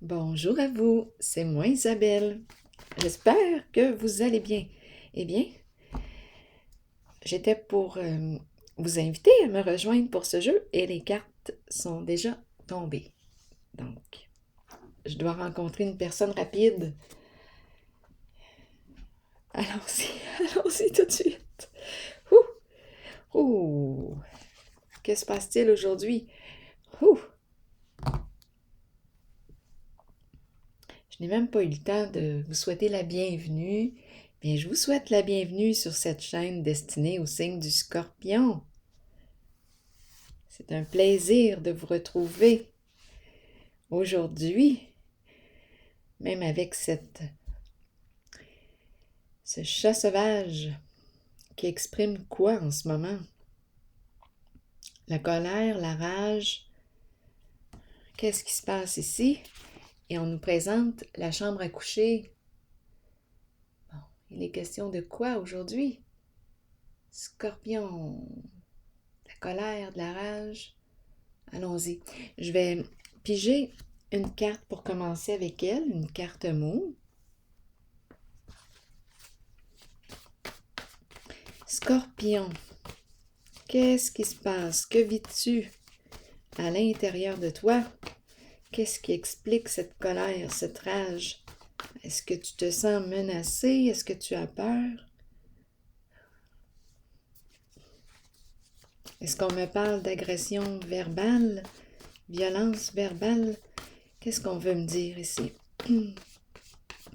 Bonjour à vous, c'est moi Isabelle. J'espère que vous allez bien. Eh bien, j'étais pour vous inviter à me rejoindre pour ce jeu et les cartes sont déjà tombées. Donc, je dois rencontrer une personne rapide. Allons-y, allons-y tout de suite. Ouh, ouh, que se passe-t-il aujourd'hui? Ouh, je n'ai même pas eu le temps de vous souhaiter la bienvenue. Bien, je vous souhaite la bienvenue sur cette chaîne destinée au signe du Scorpion. C'est un plaisir de vous retrouver aujourd'hui, même avec ce chat sauvage qui exprime quoi en ce moment? La colère, la rage. Qu'est-ce qui se passe ici? Et on nous présente la chambre à coucher. Bon, il est question de quoi aujourd'hui? Scorpion, de la colère, de la rage. Allons-y. Je vais piger une carte pour commencer avec elle, une carte mot. Scorpion, qu'est-ce qui se passe? Que vis-tu à l'intérieur de toi? Qu'est-ce qui explique cette colère, cette rage? Est-ce que tu te sens menacé? Est-ce que tu as peur? Est-ce qu'on me parle d'agression verbale, violence verbale? Qu'est-ce qu'on veut me dire ici?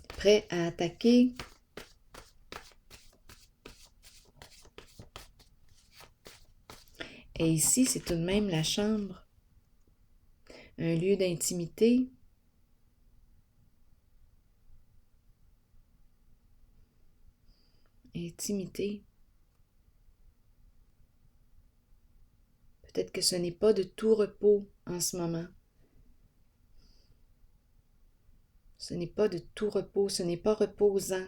Prêt à attaquer? Et ici, c'est tout de même la chambre, un lieu d'intimité. Intimité. Peut-être que ce n'est pas de tout repos en ce moment. Ce n'est pas de tout repos, ce n'est pas reposant.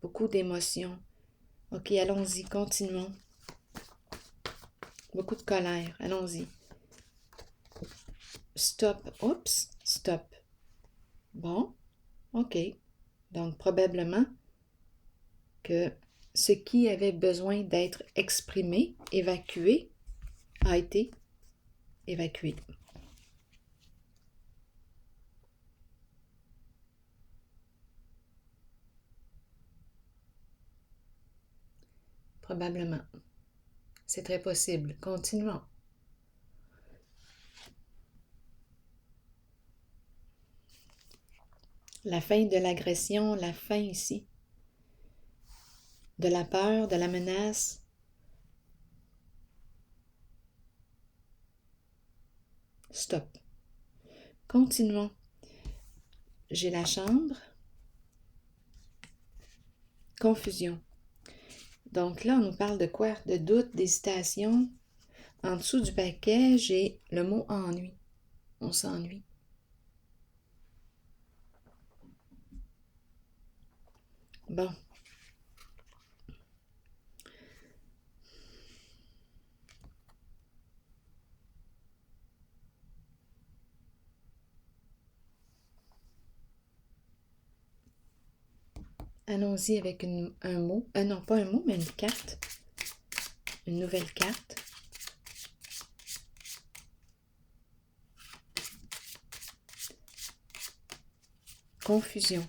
Beaucoup d'émotions. Ok, allons-y, continuons. Beaucoup de colère, allons-y. Stop, oups, stop. Bon, ok. Donc probablement que ce qui avait besoin d'être exprimé, évacué, a été évacué. Probablement. C'est très possible. Continuons. La fin de l'agression, la fin ici. De la peur, de la menace. Stop. Continuons. J'ai la chambre. Confusion. Donc là, on nous parle de quoi? De doute, d'hésitation. En dessous du paquet, j'ai le mot ennui. On s'ennuie. Bon. Allons-y avec un mot. Non, pas un mot, mais une carte. Une nouvelle carte. Confusion.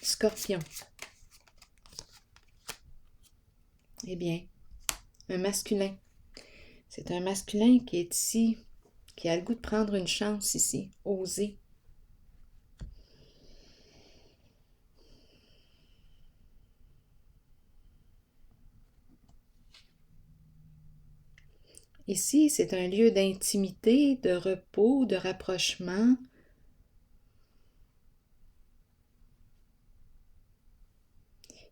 Scorpion. Eh bien, un masculin. C'est un masculin qui est ici, qui a le goût de prendre une chance ici, oser. Ici, c'est un lieu d'intimité, de repos, de rapprochement.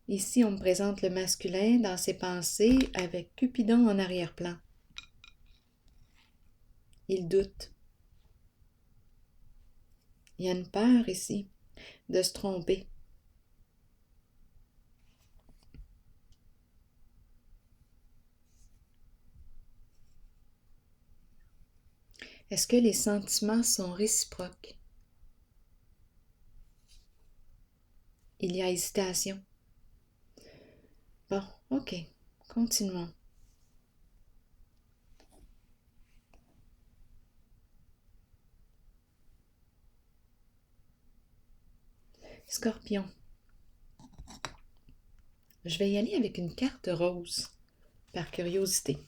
Ici, on me présente le masculin dans ses pensées avec Cupidon en arrière-plan. Il doute. Il y a une peur ici de se tromper. Est-ce que les sentiments sont réciproques? Il y a hésitation. Bon, ok, continuons. Scorpion. Je vais y aller avec une carte rose, par curiosité.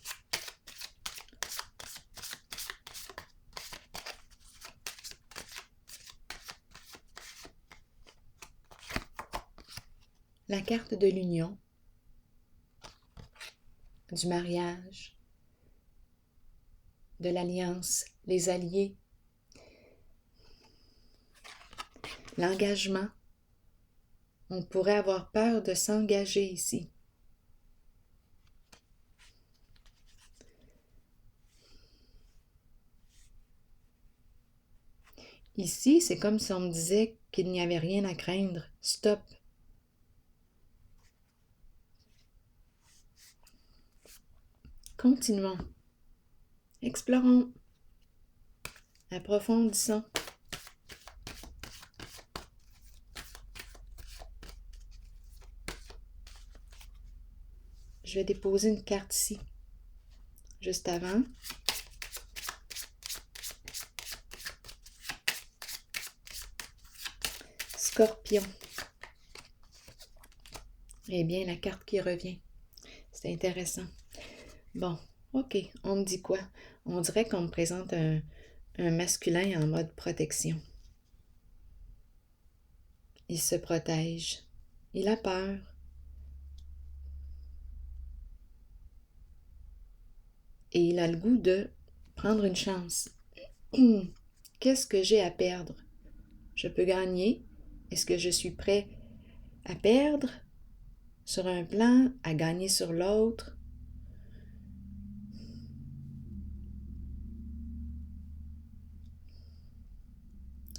La carte de l'union, du mariage, de l'alliance, les alliés, l'engagement. On pourrait avoir peur de s'engager ici. Ici, c'est comme si on me disait qu'il n'y avait rien à craindre. Stop. Continuons. Explorons. Approfondissons. Je vais déposer une carte ici, juste avant. Scorpion. Eh bien, la carte qui revient. C'est intéressant. Bon, ok, on me dit quoi? On dirait qu'on me présente un masculin en mode protection. Il se protège. Il a peur. Et il a le goût de prendre une chance. Qu'est-ce que j'ai à perdre? Je peux gagner. Est-ce que je suis prêt à perdre sur un plan, à gagner sur l'autre?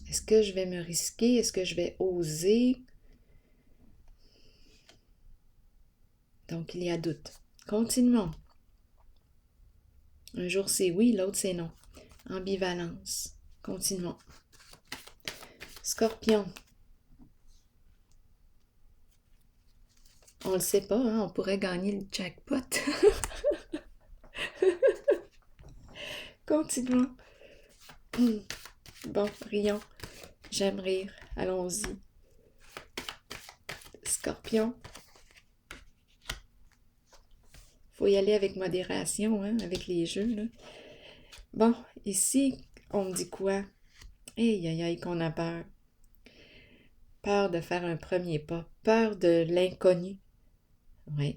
Est-ce que je vais me risquer? Est-ce que je vais oser? Donc, il y a doute. Continuons. Un jour c'est oui, l'autre c'est non. Ambivalence. Continuons. Scorpion. On le sait pas, hein? On pourrait gagner le jackpot. Continuons. Bon, rions. J'aime rire. Allons-y. Scorpion. Faut y aller avec modération, hein, avec les jeux, là. Bon, ici, on me dit quoi? Aïe, aïe, aïe, qu'on a peur. Peur de faire un premier pas. Peur de l'inconnu. Oui.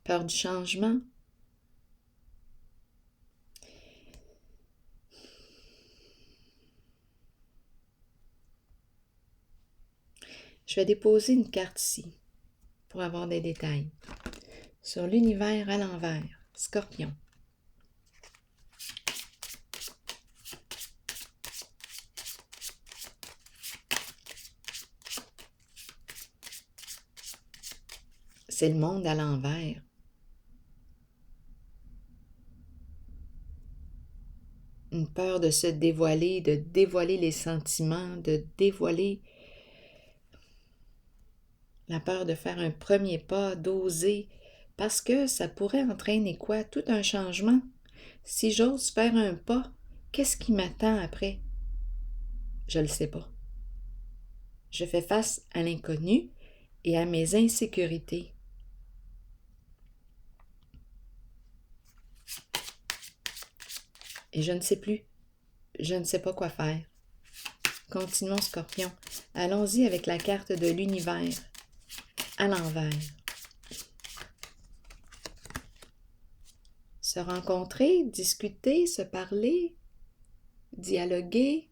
Peur du changement. Je vais déposer une carte ici pour avoir des détails. Sur l'univers à l'envers, Scorpion. C'est le monde à l'envers. Une peur de se dévoiler, de dévoiler les sentiments, de dévoiler la peur de faire un premier pas, d'oser, parce que ça pourrait entraîner quoi? Tout un changement. Si j'ose faire un pas, qu'est-ce qui m'attend après? Je ne le sais pas. Je fais face à l'inconnu et à mes insécurités. Et je ne sais plus. Je ne sais pas quoi faire. Continuons, Scorpion. Allons-y avec la carte de l'univers à l'envers. Se rencontrer, discuter, se parler, dialoguer.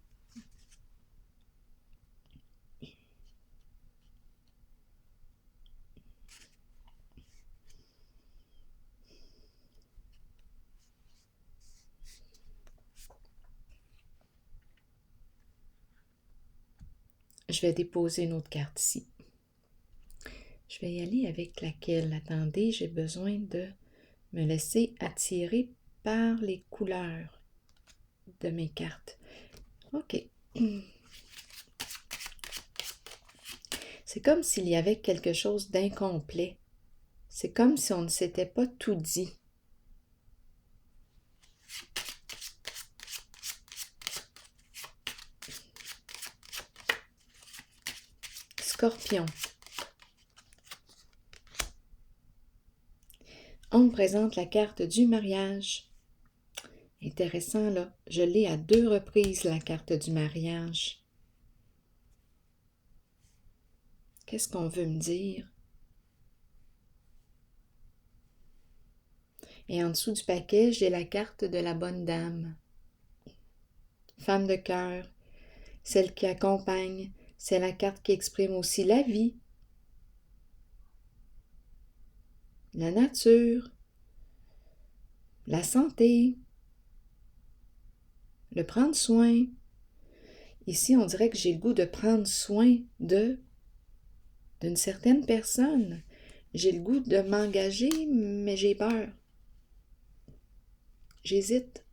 Je vais déposer une autre carte ici. Je vais y aller avec laquelle? Attendez, j'ai besoin de me laisser attirer par les couleurs de mes cartes. OK. C'est comme s'il y avait quelque chose d'incomplet. C'est comme si on ne s'était pas tout dit. Scorpion. On me présente la carte du mariage. Intéressant, là. Je l'ai à 2 reprises, la carte du mariage. Qu'est-ce qu'on veut me dire? Et en dessous du paquet, j'ai la carte de la bonne dame. Femme de cœur, celle qui accompagne, c'est la carte qui exprime aussi la vie, la nature, la santé, le prendre soin. Ici, on dirait que j'ai le goût de prendre soin d'une certaine personne. J'ai le goût de m'engager, mais j'ai peur. J'hésite.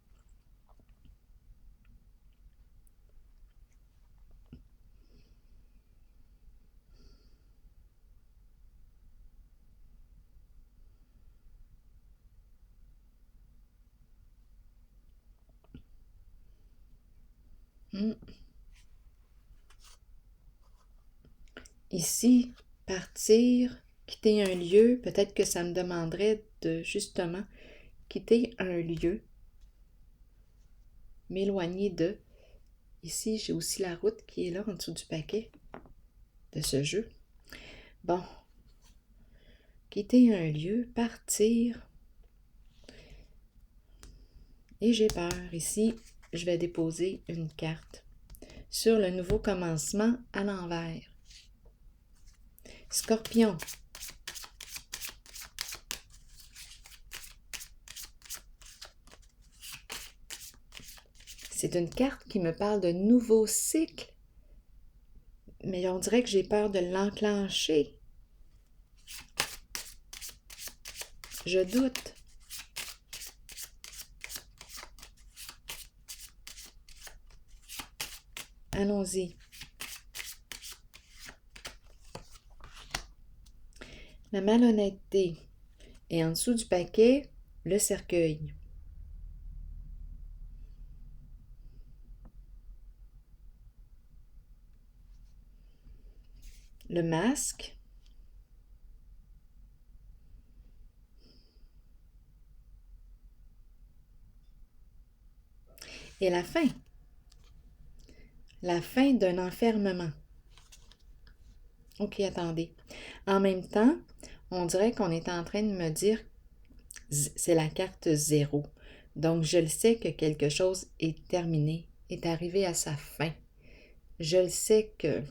Ici, partir, quitter un lieu, peut-être que ça me demanderait de justement quitter un lieu, m'éloigner de. Ici, j'ai aussi la route qui est là en dessous du paquet de ce jeu. Bon, quitter un lieu, partir. Et j'ai peur. Ici, je vais déposer une carte sur le nouveau commencement à l'envers. Scorpion. C'est une carte qui me parle de nouveau cycle, mais on dirait que j'ai peur de l'enclencher. Je doute. Allons-y. La malhonnêteté. Et en dessous du paquet, le cercueil. Le masque. Et la fin. La fin d'un enfermement. OK, attendez. En même temps, on dirait qu'on est en train de me dire, c'est la carte 0. Donc, je le sais que quelque chose est terminé, est arrivé à sa fin. Je le sais que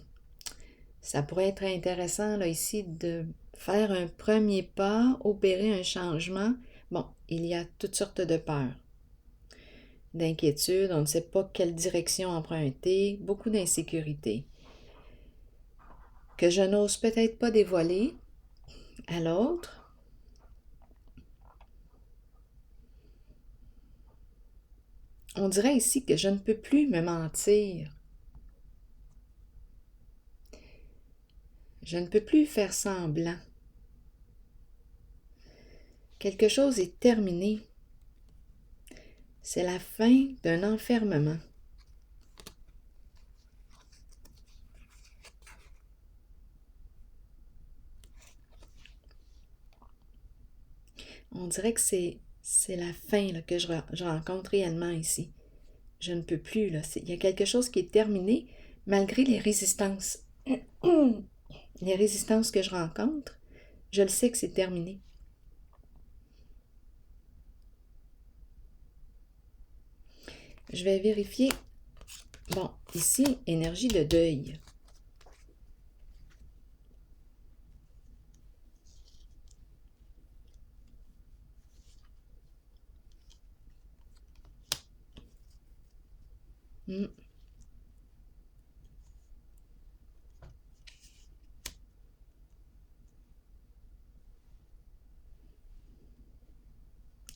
ça pourrait être intéressant là ici de faire un premier pas, opérer un changement. Bon, il y a toutes sortes de peurs, d'inquiétudes, on ne sait pas quelle direction emprunter, beaucoup d'insécurité que je n'ose peut-être pas dévoiler à l'autre. On dirait ici que je ne peux plus me mentir. Je ne peux plus faire semblant. Quelque chose est terminé. C'est la fin d'un enfermement. On dirait que c'est la fin là, que je rencontre réellement ici. Je ne peux plus. Là. Il y a quelque chose qui est terminé malgré les résistances. Les résistances que je rencontre, je le sais que c'est terminé. Je vais vérifier. Bon, ici, énergie de deuil.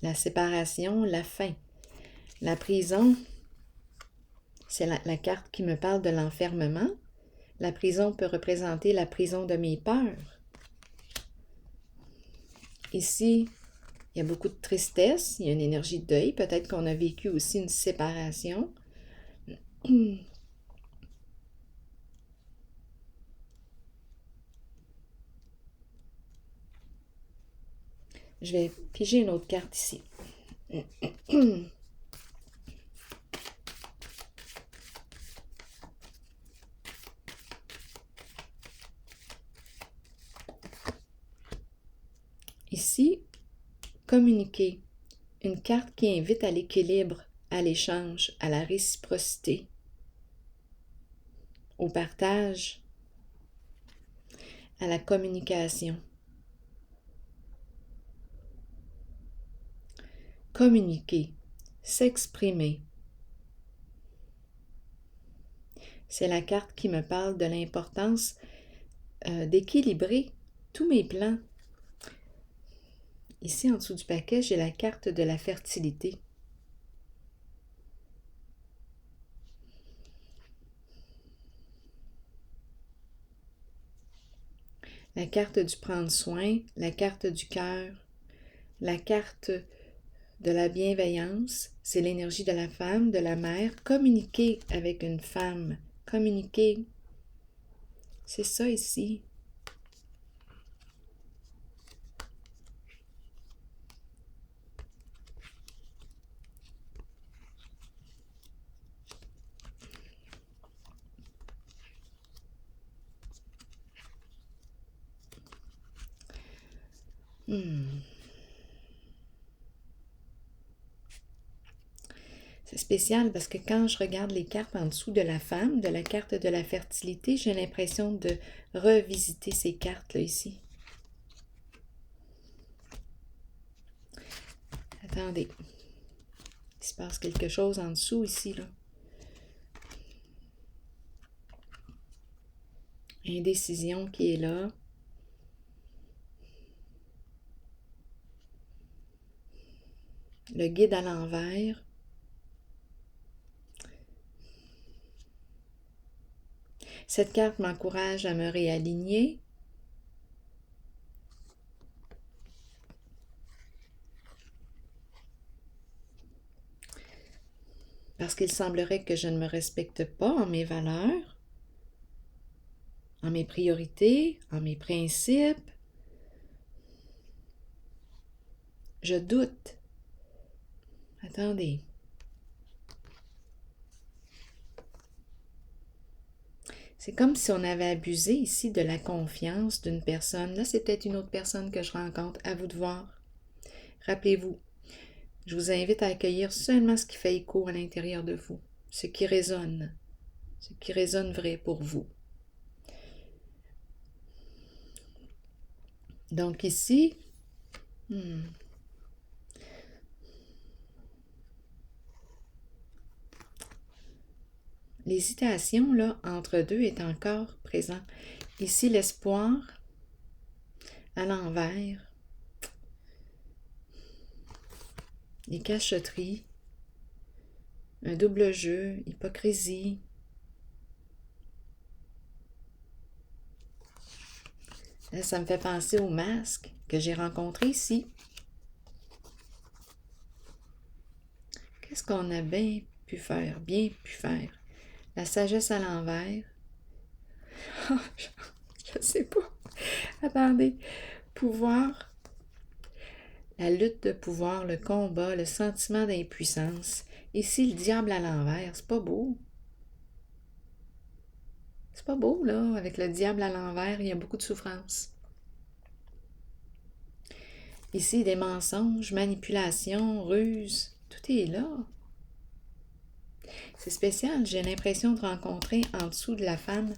la séparation, la fin. La prison, c'est la carte qui me parle de l'enfermement. La prison peut représenter la prison de mes peurs. Ici, il y a beaucoup de tristesse, il y a une énergie de deuil. Peut-être qu'on a vécu aussi une séparation. Je vais piger une autre carte ici. Ici, communiquer. Une carte qui invite à l'équilibre, à l'échange, à la réciprocité, au partage, à la communication. Communiquer, s'exprimer. C'est la carte qui me parle de l'importance d'équilibrer tous mes plans. Ici, en dessous du paquet, j'ai la carte de la fertilité. La carte du prendre soin, la carte du cœur, la carte de la bienveillance, c'est l'énergie de la femme, de la mère. Communiquer avec une femme, communiquer, c'est ça ici. C'est spécial parce que quand je regarde les cartes en dessous de la femme, de la carte de la fertilité, j'ai l'impression de revisiter ces cartes-là ici. Attendez. Il se passe quelque chose en dessous ici, là. Indécision qui est là. Le guide à l'envers. Cette carte m'encourage à me réaligner. Parce qu'il semblerait que je ne me respecte pas en mes valeurs, en mes priorités, en mes principes. Je doute. Attendez. C'est comme si on avait abusé ici de la confiance d'une personne. Là, c'est peut-être une autre personne que je rencontre. À vous de voir. Rappelez-vous, je vous invite à accueillir seulement ce qui fait écho à l'intérieur de vous, ce qui résonne vrai pour vous. Donc ici, l'hésitation là, entre deux est encore présente. Ici, l'espoir à l'envers, les cachotteries, un double jeu, hypocrisie. Là, ça me fait penser au masque que j'ai rencontré ici. Qu'est-ce qu'on a bien pu faire? La sagesse à l'envers. Je sais pas. Attendez. Pouvoir. La lutte de pouvoir, le combat, le sentiment d'impuissance. Ici, le diable à l'envers. C'est pas beau. C'est pas beau, là. Avec le diable à l'envers, il y a beaucoup de souffrance. Ici, des mensonges, manipulations, ruses. Tout est là. C'est spécial. J'ai l'impression de rencontrer en dessous de la femme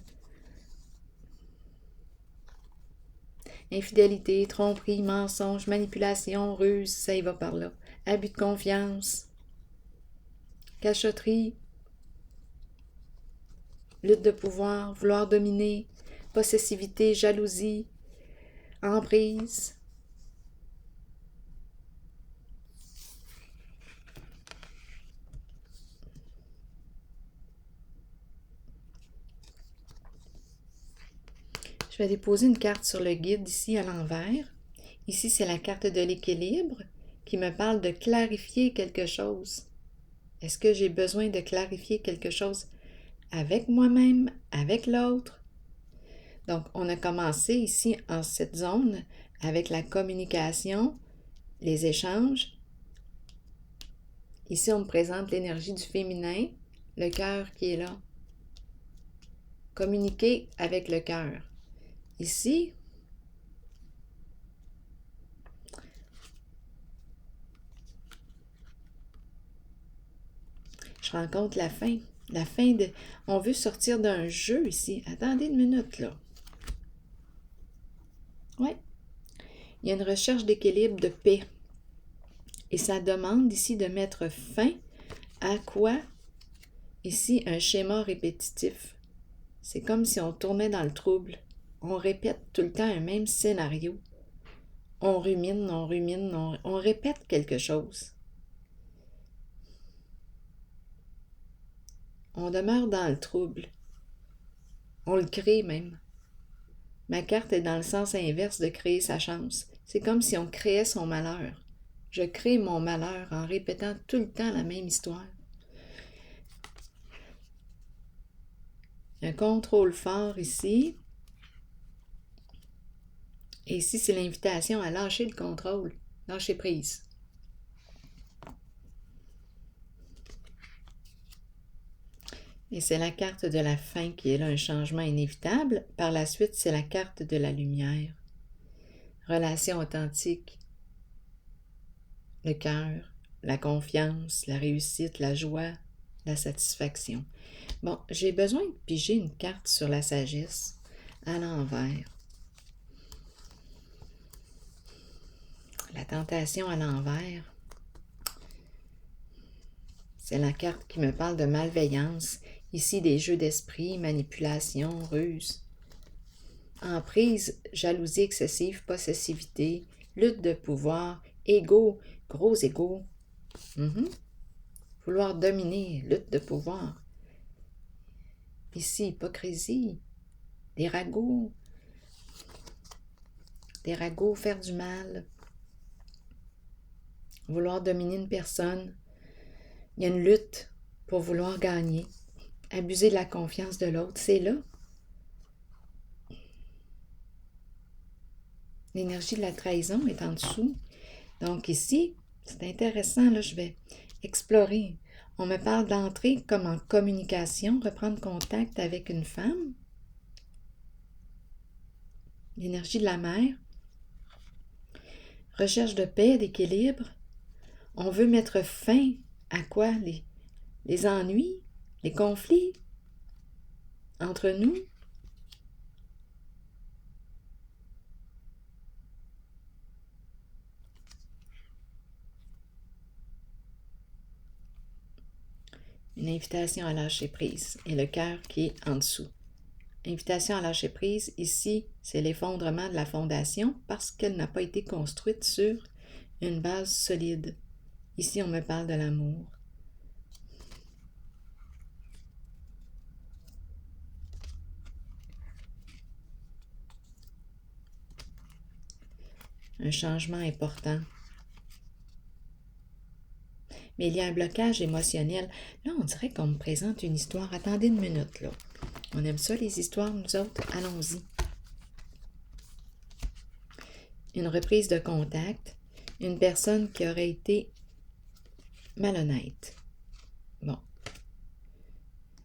infidélité, tromperie, mensonge, manipulation, ruse, ça y va par là. Abus de confiance, cachotterie, lutte de pouvoir, vouloir dominer, possessivité, jalousie, emprise. Je vais déposer une carte sur le guide ici à l'envers. Ici, c'est la carte de l'équilibre qui me parle de clarifier quelque chose. Est-ce que j'ai besoin de clarifier quelque chose avec moi-même, avec l'autre? Donc, on a commencé ici en cette zone avec la communication, les échanges. Ici, on me présente l'énergie du féminin, le cœur qui est là. Communiquer avec le cœur. Ici, je rencontre la fin. La fin de... On veut sortir d'un jeu ici. Attendez une minute, là. Oui. Il y a une recherche d'équilibre, de paix. Et ça demande ici de mettre fin à quoi? Ici, un schéma répétitif. C'est comme si on tournait dans le trouble. On répète tout le temps un même scénario. On rumine, on répète quelque chose. On demeure dans le trouble. On le crée même. Ma carte est dans le sens inverse de créer sa chance. C'est comme si on créait son malheur. Je crée mon malheur en répétant tout le temps la même histoire. Un contrôle fort ici. Et ici, c'est l'invitation à lâcher le contrôle, lâcher prise. Et c'est la carte de la fin qui est là, un changement inévitable. Par la suite, c'est la carte de la lumière. Relation authentique, le cœur, la confiance, la réussite, la joie, la satisfaction. Bon, j'ai besoin de piger une carte sur la sagesse à l'envers. La tentation à l'envers, c'est la carte qui me parle de malveillance. Ici, des jeux d'esprit, manipulation, ruse. Emprise, jalousie excessive, possessivité, lutte de pouvoir, égo, gros égo. Vouloir dominer, lutte de pouvoir. Ici, hypocrisie, des ragots, faire du mal. Vouloir dominer une personne. Il y a une lutte pour vouloir gagner. Abuser de la confiance de l'autre, c'est là. L'énergie de la trahison est en dessous. Donc ici, c'est intéressant, là, je vais explorer. On me parle d'entrer comme en communication, reprendre contact avec une femme. L'énergie de la mère. Recherche de paix, d'équilibre. On veut mettre fin à quoi? Les ennuis, les conflits entre nous. Une invitation à lâcher prise et le cœur qui est en dessous. Invitation à lâcher prise, ici, c'est l'effondrement de la fondation parce qu'elle n'a pas été construite sur une base solide. Ici, on me parle de l'amour. Un changement important. Mais il y a un blocage émotionnel. Là, on dirait qu'on me présente une histoire. Attendez une minute, là. On aime ça, les histoires, nous autres. Allons-y. Une reprise de contact. Une personne qui aurait été malhonnête. Bon.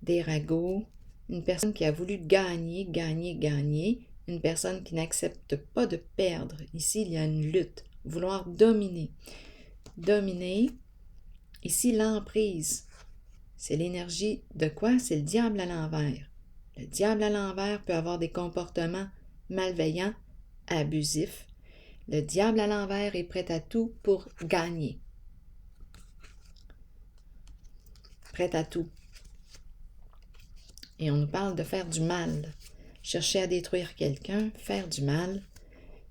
Des ragots. Une personne qui a voulu gagner. Une personne qui n'accepte pas de perdre. Ici, il y a une lutte. Vouloir dominer. Dominer. Ici, l'emprise. C'est l'énergie de quoi? C'est le diable à l'envers. Le diable à l'envers peut avoir des comportements malveillants, abusifs. Le diable à l'envers est prêt à tout pour gagner. Prêt à tout. Et on nous parle de faire du mal. Chercher à détruire quelqu'un, faire du mal.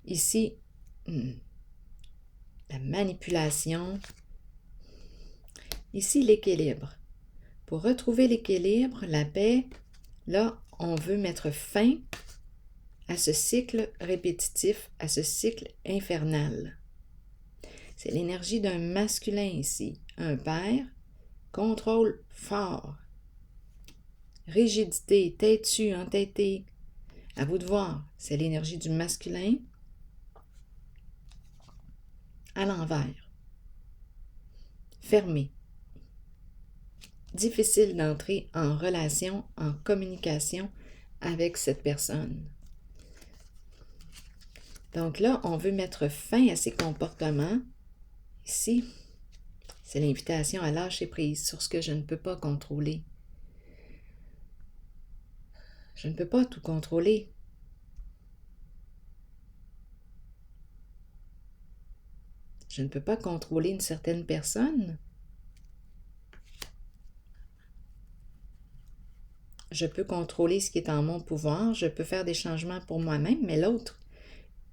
Ici, la manipulation. Ici, l'équilibre. Pour retrouver l'équilibre, la paix, là, on veut mettre fin à ce cycle répétitif, à ce cycle infernal. C'est l'énergie d'un masculin ici, un père, contrôle fort, rigidité, têtu, entêté. À vous de voir, c'est l'énergie du masculin à l'envers, fermé, difficile d'entrer en relation, en communication avec cette personne. Donc là, on veut mettre fin à ces comportements. Ici, c'est l'invitation à lâcher prise sur ce que je ne peux pas contrôler. Je ne peux pas tout contrôler. Je ne peux pas contrôler une certaine personne. Je peux contrôler ce qui est en mon pouvoir. Je peux faire des changements pour moi-même, mais l'autre,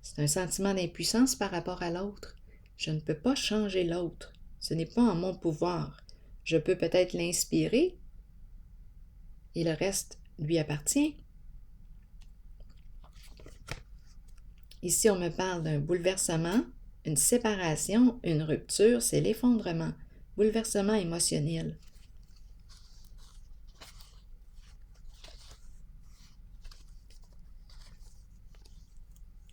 c'est un sentiment d'impuissance par rapport à l'autre. Je ne peux pas changer l'autre. Ce n'est pas en mon pouvoir. Je peux peut-être l'inspirer et le reste lui appartient. Ici, on me parle d'un bouleversement, une séparation, une rupture, c'est l'effondrement, bouleversement émotionnel.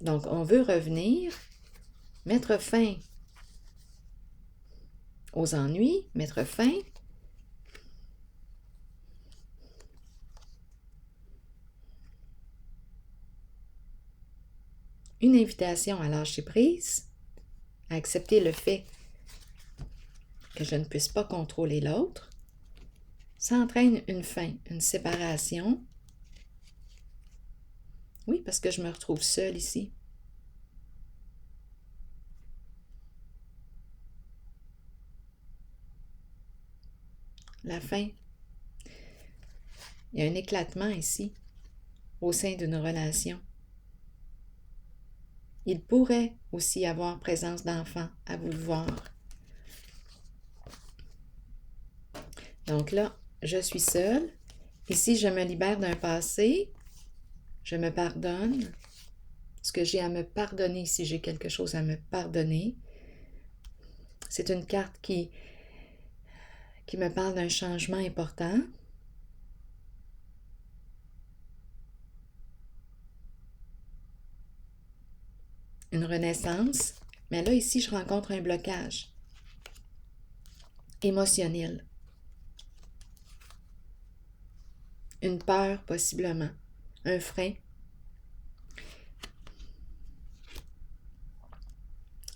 Donc, on veut revenir, mettre fin aux ennuis, mettre fin une invitation à lâcher prise, à accepter le fait que je ne puisse pas contrôler l'autre. Ça entraîne une fin, une séparation. Oui, parce que je me retrouve seule ici. La fin. Il y a un éclatement ici, au sein d'une relation. Il pourrait aussi y avoir présence d'enfants, à vous de voir. Donc là, je suis seule. Ici, je me libère d'un passé. Je me pardonne. Ce que j'ai à me pardonner, si j'ai quelque chose à me pardonner. C'est une carte qui me parle d'un changement important. Une renaissance. Mais là, ici, je rencontre un blocage émotionnel. Une peur, possiblement. Un frein.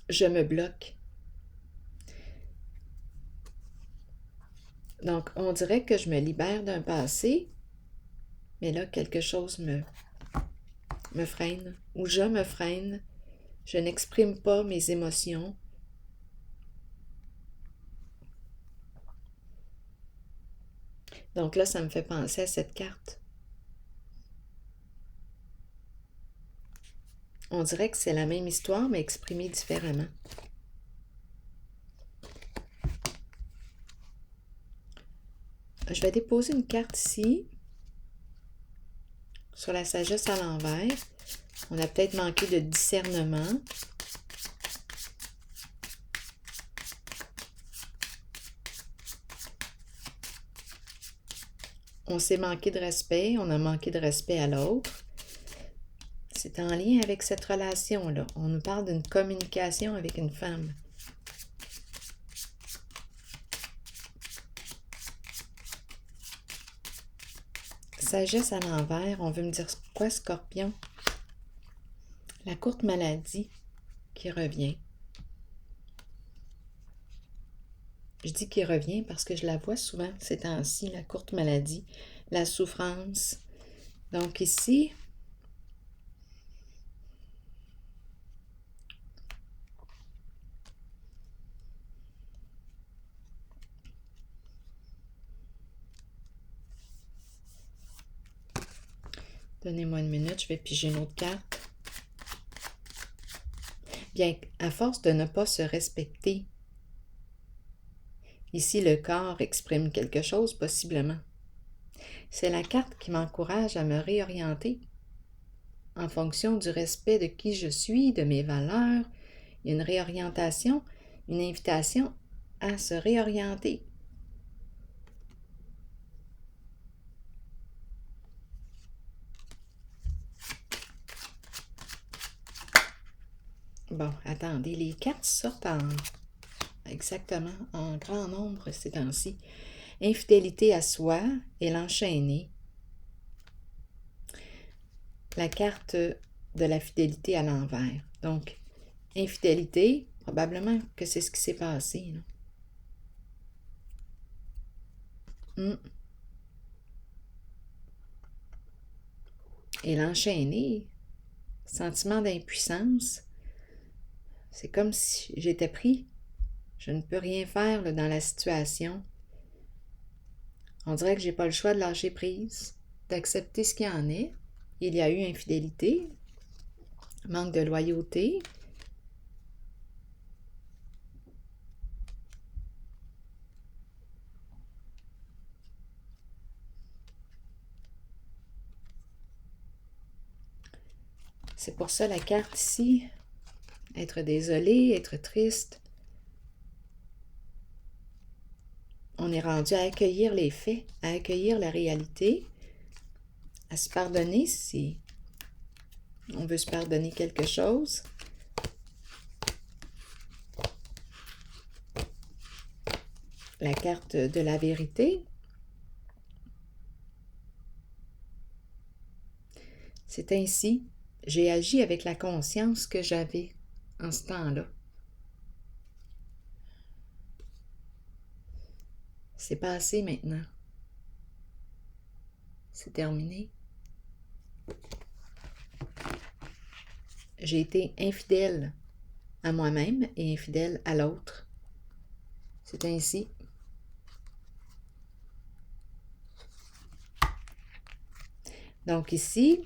Je me bloque. Donc, on dirait que je me libère d'un passé, mais là, quelque chose me freine, ou je me freine. Je n'exprime pas mes émotions. Donc là, ça me fait penser à cette carte. On dirait que c'est la même histoire, mais exprimée différemment. Je vais déposer une carte ici, sur la sagesse à l'envers. On a peut-être manqué de discernement. On s'est manqué de respect, on a manqué de respect à l'autre. C'est en lien avec cette relation-là. On nous parle d'une communication avec une femme. Sagesse à l'envers, on veut me dire quoi, Scorpion? La courte maladie qui revient. Je dis qu'il revient parce que je la vois souvent ces temps-ci, la courte maladie, la souffrance. Donc ici, donnez-moi une minute, je vais piger une autre carte. Bien, à force de ne pas se respecter, ici le corps exprime quelque chose, possiblement. C'est la carte qui m'encourage à me réorienter en fonction du respect de qui je suis, de mes valeurs. Il y a une réorientation, une invitation à se réorienter. Bon, attendez, les cartes sortent exactement en grand nombre ces temps-ci. Infidélité à soi et l'enchaîner. La carte de la fidélité à l'envers. Donc, infidélité, probablement que c'est ce qui s'est passé. Et l'enchaîner, sentiment d'impuissance, c'est comme si j'étais pris. Je ne peux rien faire là, dans la situation. On dirait que j'ai pas le choix de lâcher prise, d'accepter ce qu'il y en est. Il y a eu infidélité, manque de loyauté. C'est pour ça la carte ici, être désolé, être triste. On est rendu à accueillir les faits, à accueillir la réalité, à se pardonner si on veut se pardonner quelque chose. La carte de la vérité. C'est ainsi, j'ai agi avec la conscience que j'avais en ce temps-là. C'est passé maintenant. C'est terminé. J'ai été infidèle à moi-même et infidèle à l'autre. C'est ainsi. Donc ici,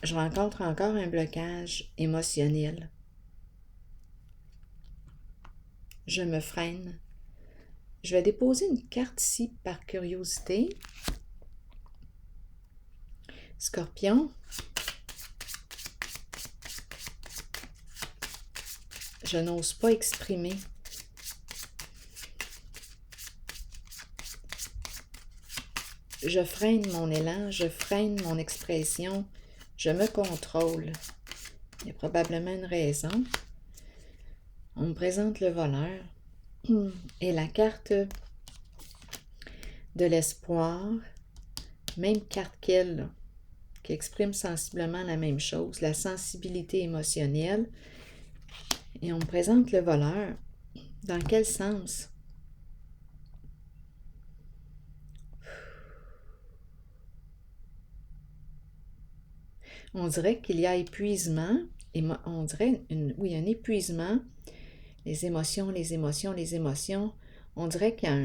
je rencontre encore un blocage émotionnel. Je me freine. Je vais déposer une carte ici par curiosité. Scorpion. Je n'ose pas exprimer. Je freine mon élan, je freine mon expression, je me contrôle. Il y a probablement une raison. On me présente le voleur et la carte de l'espoir, même carte qu'elle, qui exprime sensiblement la même chose, la sensibilité émotionnelle. Et on me présente le voleur. Dans quel sens? On dirait qu'il y a épuisement, et on dirait, oui, un épuisement, les émotions, les émotions, les émotions. On dirait qu'il y a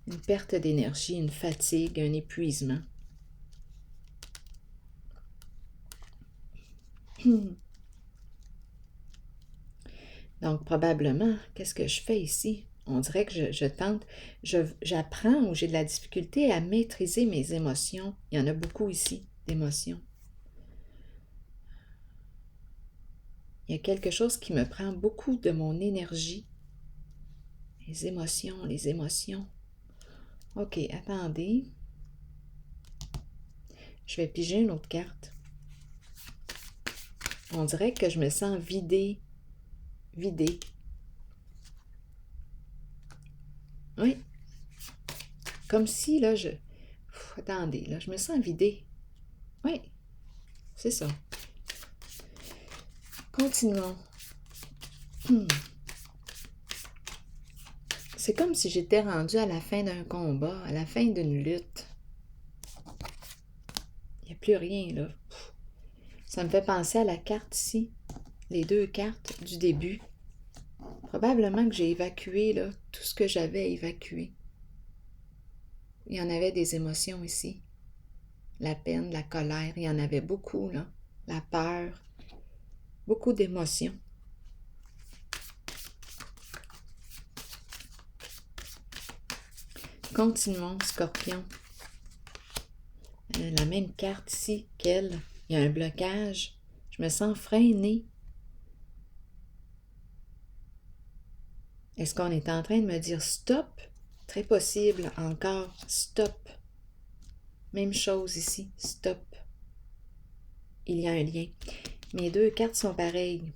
une perte d'énergie, une fatigue, un épuisement. Donc, probablement, qu'est-ce que je fais ici? On dirait que je tente, j'apprends ou j'ai de la difficulté à maîtriser mes émotions. Il y en a beaucoup ici, d'émotions. Il y a quelque chose qui me prend beaucoup de mon énergie. Les émotions, les émotions. OK, attendez. Je vais piger une autre carte. On dirait que je me sens vidée. Vidée. Oui. Comme si, là, attendez, là, je me sens vidée. Oui, c'est ça. Continuons. C'est comme si j'étais rendue à la fin d'un combat, à la fin d'une lutte. Il n'y a plus rien, là. Ça me fait penser à la carte ici. Les deux cartes du début. Probablement que j'ai évacué, là, tout ce que j'avais à évacuer. Il y en avait des émotions ici. La peine, la colère, il y en avait beaucoup, là. La peur. Beaucoup d'émotions. Continuons, Scorpion. La même carte ici qu'elle. Il y a un blocage. Je me sens freinée. Est-ce qu'on est en train de me dire stop? Très possible. Encore stop. Même chose ici. Stop. Il y a un lien. Mes deux cartes sont pareilles.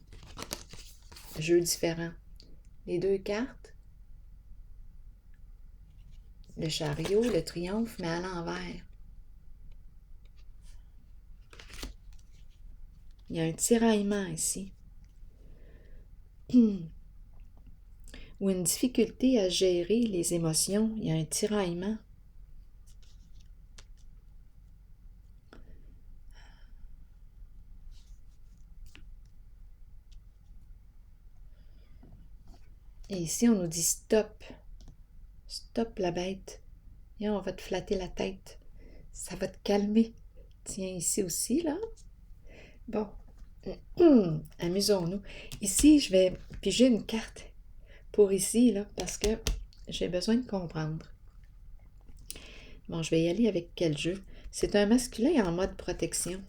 Jeux différents. Les deux cartes. Le chariot, le triomphe, mais à l'envers. Il y a un tiraillement ici. Ou une difficulté à gérer les émotions. Il y a un tiraillement. Et ici, on nous dit stop. Stop la bête. Viens, on va te flatter la tête. Ça va te calmer. Tiens, ici aussi, là. Bon. Amusons-nous. Ici, je vais piger une carte pour ici, là, parce que j'ai besoin de comprendre. Bon, je vais y aller avec quel jeu? C'est un masculin en mode protection.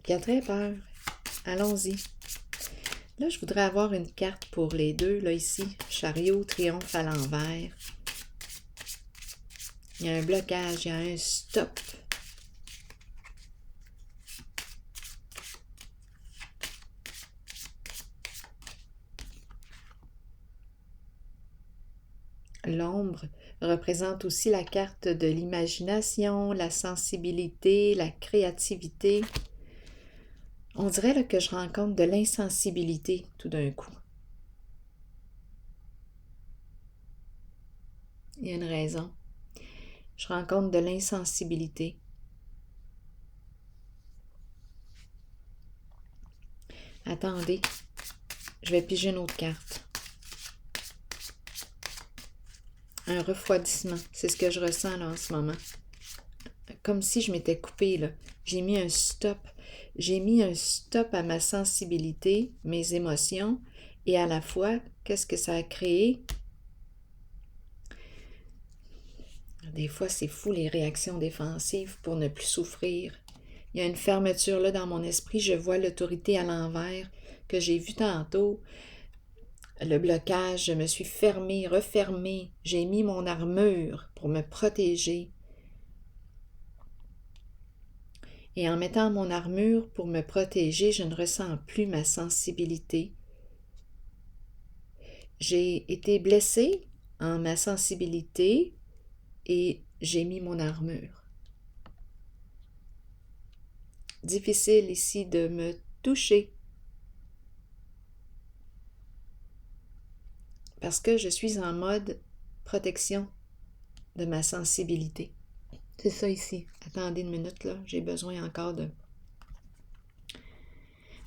Qui a très peur. Allons-y. Là, je voudrais avoir une carte pour les deux, là, ici. Chariot, triomphe à l'envers. Il y a un blocage, il y a un stop. L'ombre représente aussi la carte de l'imagination, la sensibilité, la créativité. On dirait là, que je rencontre de l'insensibilité tout d'un coup. Il y a une raison. Je rencontre de l'insensibilité. Attendez, je vais piger une autre carte. Un refroidissement, c'est ce que je ressens là en ce moment. Comme si je m'étais coupée là. J'ai mis un stop. J'ai mis un stop à ma sensibilité, mes émotions, et à la fois, qu'est-ce que ça a créé? Des fois, c'est fou les réactions défensives pour ne plus souffrir. Il y a une fermeture là dans mon esprit. Je vois l'autorité à l'envers que j'ai vu tantôt. Le blocage, je me suis fermée, refermée. J'ai mis mon armure pour me protéger. Et en mettant mon armure pour me protéger, je ne ressens plus ma sensibilité. J'ai été blessée en ma sensibilité et j'ai mis mon armure. Difficile ici de me toucher parce que je suis en mode protection de ma sensibilité. C'est ça ici. Attendez une minute, là. J'ai besoin encore de...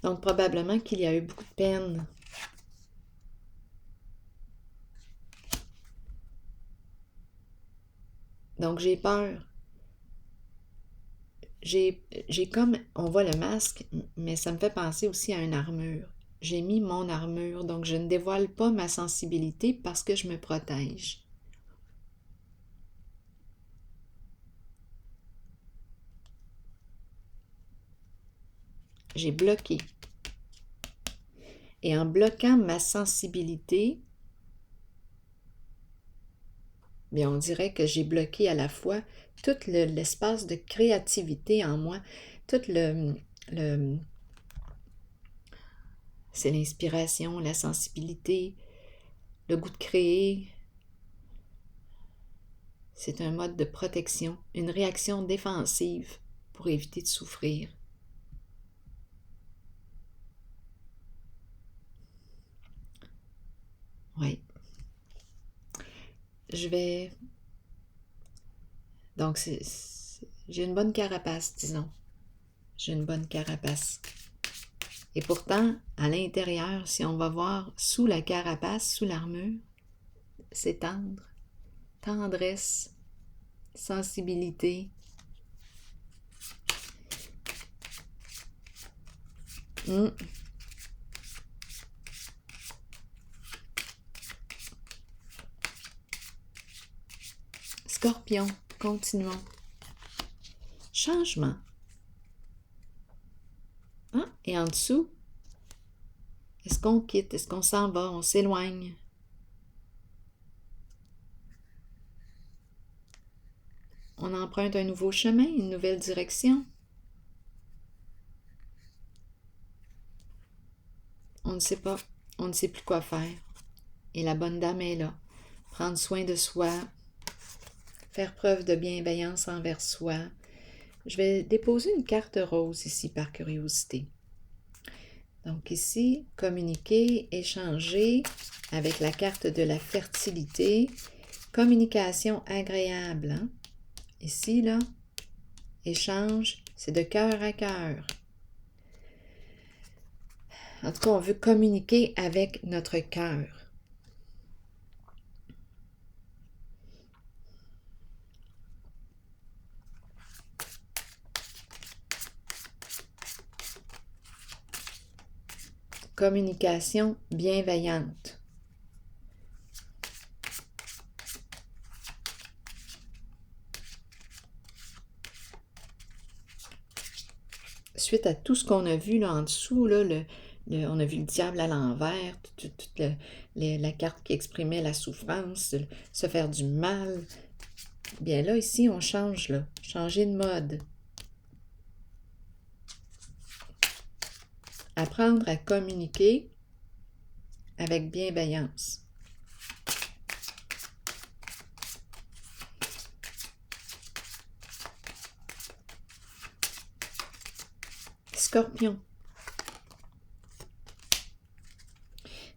Donc, probablement qu'il y a eu beaucoup de peine. Donc, j'ai peur. J'ai comme... On voit le masque, mais ça me fait penser aussi à une armure. J'ai mis mon armure, donc je ne dévoile pas ma sensibilité parce que je me protège. J'ai bloqué. Et en bloquant ma sensibilité, bien, on dirait que j'ai bloqué à la fois tout l'espace de créativité en moi, tout c'est l'inspiration, la sensibilité, le goût de créer. C'est un mode de protection, une réaction défensive pour éviter de souffrir. Oui. Je vais... Donc, j'ai une bonne carapace, disons. J'ai une bonne carapace. Et pourtant, à l'intérieur, si on va voir sous la carapace, sous l'armure, c'est tendre. Tendresse, sensibilité. Scorpion, continuons. Changement. Ah, et en dessous, est-ce qu'on quitte? Est-ce qu'on s'en va? On s'éloigne? On emprunte un nouveau chemin, une nouvelle direction? On ne sait pas. On ne sait plus quoi faire. Et la bonne dame est là. Prendre soin de soi, faire preuve de bienveillance envers soi. Je vais déposer une carte rose ici par curiosité. Donc ici, communiquer, échanger avec la carte de la fertilité. Communication agréable. Hein? Ici, là, échange, c'est de cœur à cœur. En tout cas, on veut communiquer avec notre cœur. Communication bienveillante. Suite à tout ce qu'on a vu là en dessous, là, on a vu le diable à l'envers, toute la carte qui exprimait la souffrance, se faire du mal. Bien là, ici, on change, là. Changer de mode. Apprendre à communiquer avec bienveillance. Scorpion.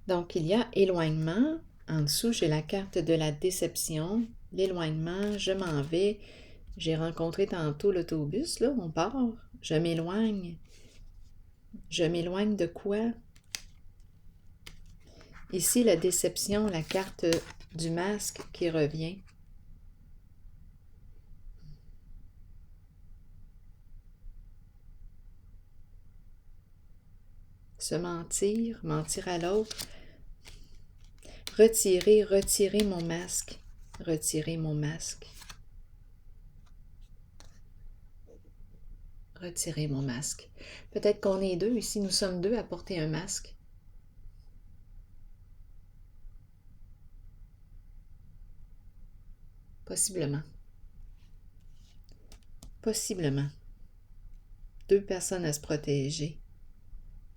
Donc, il y a éloignement. En dessous, j'ai la carte de la déception. L'éloignement, je m'en vais. J'ai rencontré tantôt l'autobus, là, on part. Je m'éloigne. Je m'éloigne de quoi? Ici, la déception, la carte du masque qui revient. Se mentir, mentir à l'autre. Retirer mon masque. Retirer mon masque. Retirer mon masque. Peut-être qu'on est deux ici, nous sommes deux à porter un masque. Possiblement. Possiblement. Deux personnes à se protéger.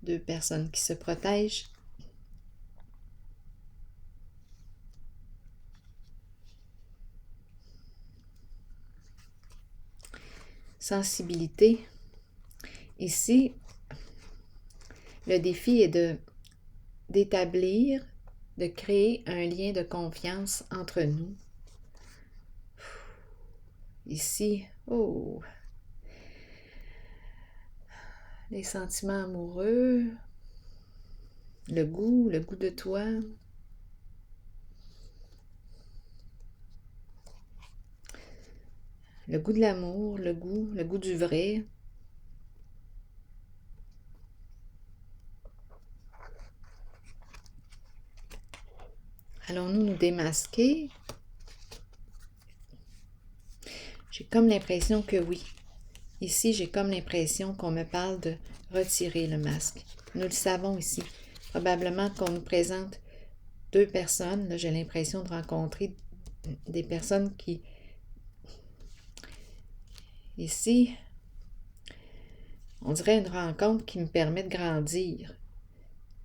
Deux personnes qui se protègent. Sensibilité. Ici, le défi est d'établir, de créer un lien de confiance entre nous. Ici, oh, les sentiments amoureux, le goût de toi. Le goût de l'amour, le goût du vrai. Allons-nous nous démasquer? J'ai comme l'impression que oui. Ici, j'ai comme l'impression qu'on me parle de retirer le masque. Nous le savons ici. Probablement qu'on nous présente deux personnes. Là, j'ai l'impression de rencontrer des personnes qui... Ici, on dirait une rencontre qui me permet de grandir.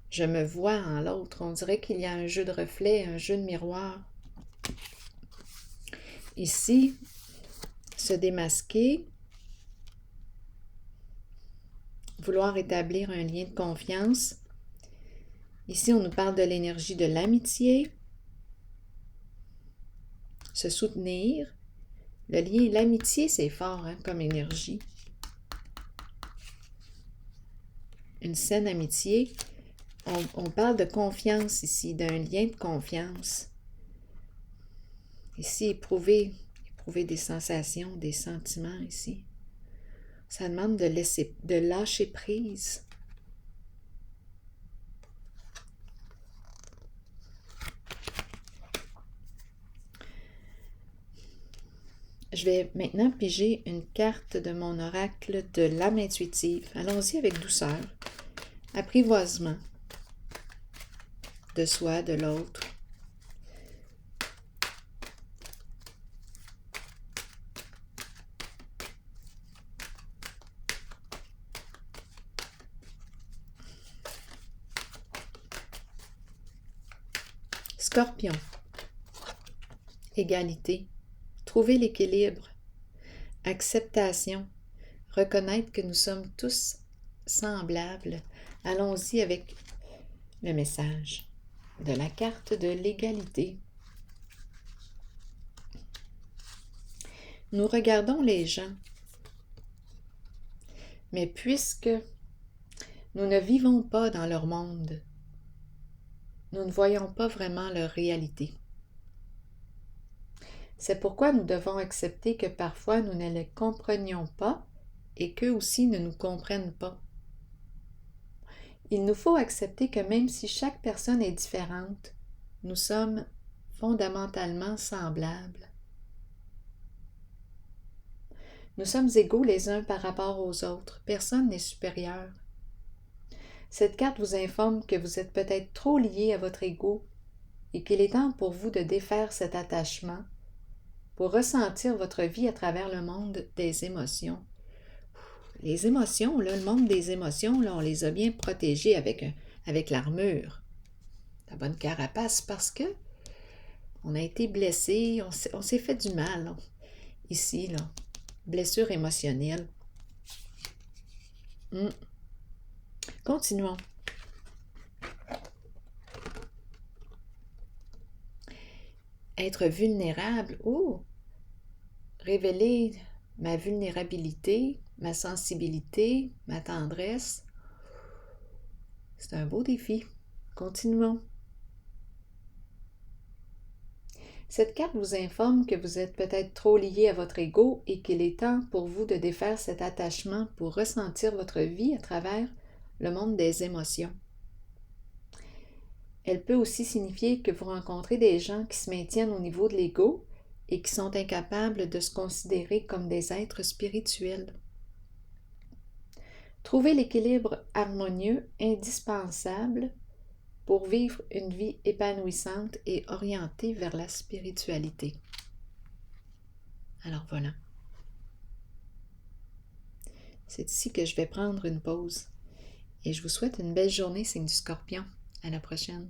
Je me vois en l'autre. On dirait qu'il y a un jeu de reflets, un jeu de miroir. Ici, se démasquer, vouloir établir un lien de confiance. Ici, on nous parle de l'énergie de l'amitié, se soutenir. Le lien, l'amitié, c'est fort hein, comme énergie. Une saine amitié. On parle de confiance ici, d'un lien de confiance. Ici, éprouver des sensations, des sentiments ici. Ça demande de lâcher prise. Je vais maintenant piger une carte de mon oracle de l'âme intuitive. Allons-y avec douceur, apprivoisement de soi, de l'autre. Scorpion, égalité, trouver l'équilibre, acceptation, reconnaître que nous sommes tous semblables. Allons-y avec le message de la carte de l'égalité. Nous regardons les gens, mais puisque nous ne vivons pas dans leur monde, nous ne voyons pas vraiment leur réalité. C'est pourquoi nous devons accepter que parfois nous ne les comprenions pas et qu'eux aussi ne nous comprennent pas. Il nous faut accepter que même si chaque personne est différente, nous sommes fondamentalement semblables. Nous sommes égaux les uns par rapport aux autres. Personne n'est supérieur. Cette carte vous informe que vous êtes peut-être trop liés à votre ego et qu'il est temps pour vous de défaire cet attachement pour ressentir votre vie à travers le monde des émotions. Les émotions, là, le monde des émotions, là, on les a bien protégées avec l'armure, la bonne carapace, parce que on a été blessé, on s'est fait du mal, là, ici, là. Blessure émotionnelle. Continuons. Être vulnérable. Oh! Révéler ma vulnérabilité, ma sensibilité, ma tendresse. C'est un beau défi. Continuons. Cette carte vous informe que vous êtes peut-être trop lié à votre ego et qu'il est temps pour vous de défaire cet attachement pour ressentir votre vie à travers le monde des émotions. Elle peut aussi signifier que vous rencontrez des gens qui se maintiennent au niveau de l'ego et qui sont incapables de se considérer comme des êtres spirituels. Trouvez l'équilibre harmonieux indispensable pour vivre une vie épanouissante et orientée vers la spiritualité. Alors voilà. C'est ici que je vais prendre une pause. Et je vous souhaite une belle journée, signe du Scorpion. À la prochaine.